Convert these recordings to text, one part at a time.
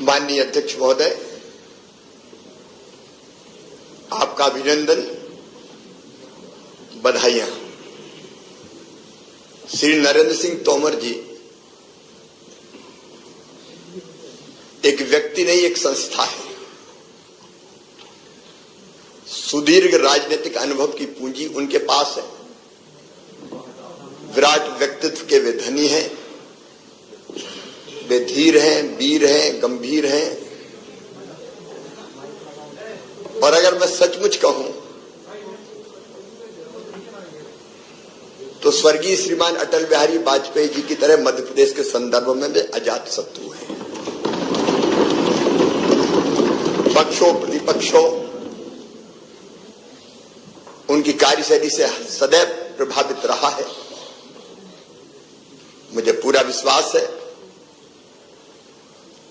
माननीय अध्यक्ष महोदय, आपका अभिनंदन, बधाइयां। श्री नरेंद्र सिंह तोमर जी एक व्यक्ति नहीं, एक संस्था है। सुदीर्घ राजनीतिक अनुभव की पूंजी उनके पास है। विराट व्यक्तित्व के वे धनी हैं, वे धीर हैं, वीर हैं, गंभीर हैं। और अगर मैं सचमुच कहूं तो स्वर्गीय श्रीमान अटल बिहारी वाजपेयी जी की तरह मध्य प्रदेश के संदर्भ में वे अजात शत्रु हैं। पक्षों प्रतिपक्षों उनकी कार्यशैली से सदैव प्रभावित रहा है। मुझे पूरा विश्वास है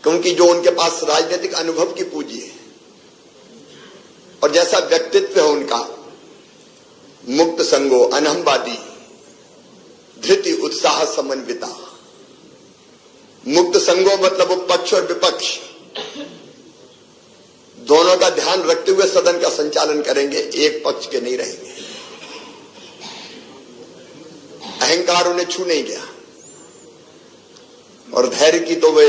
क्योंकि जो उनके पास राजनीतिक अनुभव की पूंजी है और जैसा व्यक्तित्व है उनका, मुक्त संगो, अनहमवादी, धृति उत्साह समन्विता। मुक्त संगो मतलब वो पक्ष और विपक्ष दोनों का ध्यान रखते हुए सदन का संचालन करेंगे, एक पक्ष के नहीं रहेंगे। अहंकार उन्हें छू नहीं गया और धैर्य की तो वे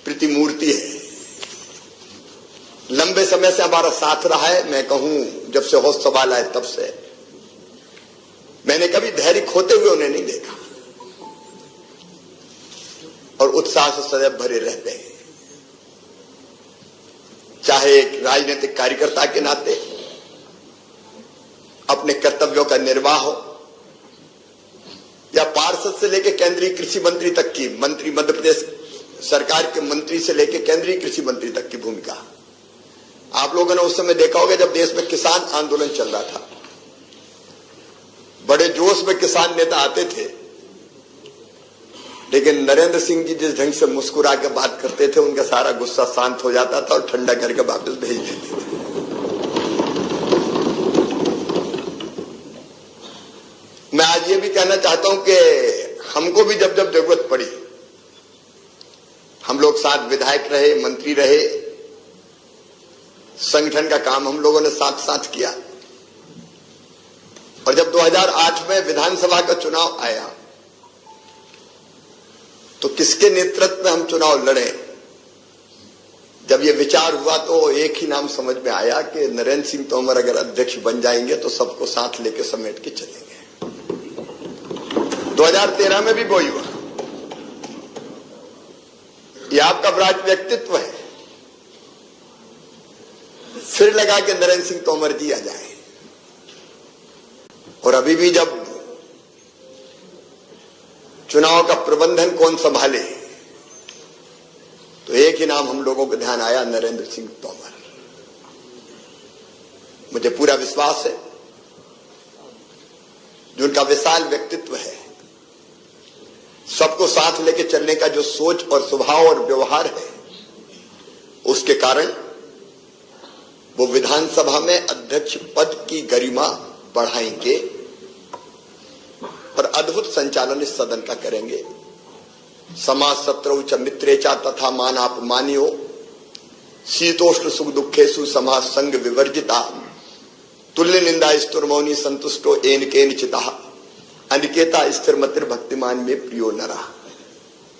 प्रतिमूर्ति है। लंबे समय से हमारा साथ रहा है। मैं कहूं जब से होश सवाल आए तब से मैंने कभी धैर्य खोते हुए उन्हें नहीं देखा और उत्साह से सदैव भरे रहते हैं। चाहे एक राजनीतिक कार्यकर्ता के नाते अपने कर्तव्यों का निर्वाह हो या पार्षद से लेकर केंद्रीय कृषि मंत्री तक की, मंत्री मध्य प्रदेश सरकार के मंत्री से लेकर केंद्रीय कृषि मंत्री तक की भूमिका। आप लोगों ने उस समय देखा होगा जब देश में किसान आंदोलन चल रहा था, बड़े जोश में किसान नेता आते थे, लेकिन नरेंद्र सिंह जी जिस ढंग से मुस्कुरा के बात करते थे उनका सारा गुस्सा शांत हो जाता था और ठंडा करके वापस भेज देते थे। मैं आज ये भी कहना चाहता हूं कि हमको भी जब जब जरूरत पड़ी, हम लोग साथ विधायक रहे, मंत्री रहे, संगठन का काम हम लोगों ने साथ साथ किया। और जब 2008 में विधानसभा का चुनाव आया तो किसके नेतृत्व में हम चुनाव लड़े, जब ये विचार हुआ तो एक ही नाम समझ में आया कि नरेंद्र सिंह तोमर अगर अध्यक्ष बन जाएंगे तो सबको साथ लेके समेट के चलेंगे। 2013 में भी वही हुआ। ये आपका विराट व्यक्तित्व है। फिर लगा कि नरेंद्र सिंह तोमर जी आ जाए। और अभी भी जब चुनाव का प्रबंधन कौन संभाले तो एक ही नाम हम लोगों को ध्यान आया, नरेंद्र सिंह तोमर। मुझे पूरा विश्वास है जो उनका विशाल व्यक्तित्व है, सबको साथ लेके चलने का जो सोच और स्वभाव और व्यवहार है, उसके कारण वो विधानसभा में अध्यक्ष पद की गरिमा बढ़ाएंगे और अद्भुत संचालन इस सदन का करेंगे। समाज शत्रु च मित्रेचा तथा मानापमानियो शीतोष्ण सुख दुखेषु समाज संग विवर्जिता तुल्य निंदा स्तुर्मौनी संतुष्टो एन केन चिता अनिकेता स्थिर मतिर भक्तिमान में प्रियो नरा।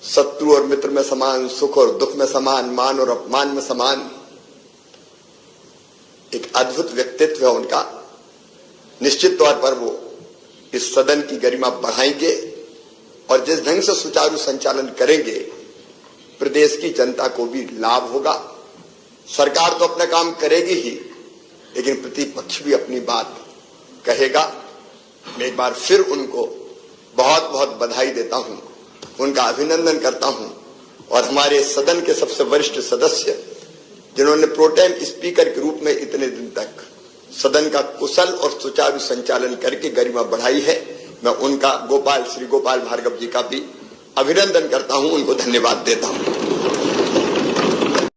शत्रु और मित्र में समान, सुख और दुख में समान, मान और अपमान में समान। एक अद्भुत व्यक्तित्व है उनका। निश्चित तौर पर वो इस सदन की गरिमा बढ़ाएंगे और जिस ढंग से सुचारू संचालन करेंगे प्रदेश की जनता को भी लाभ होगा। सरकार तो अपना काम करेगी ही, लेकिन प्रतिपक्ष भी अपनी बात कहेगा। मैं एक बार फिर उनको बहुत बहुत बधाई देता हूं, उनका अभिनंदन करता हूं। और हमारे सदन के सबसे वरिष्ठ सदस्य जिन्होंने प्रोटेम स्पीकर के रूप में इतने दिन तक सदन का कुशल और सुचारू संचालन करके गरिमा बढ़ाई है, मैं उनका श्री गोपाल भार्गव जी का भी अभिनंदन करता हूं, उनको धन्यवाद देता हूं।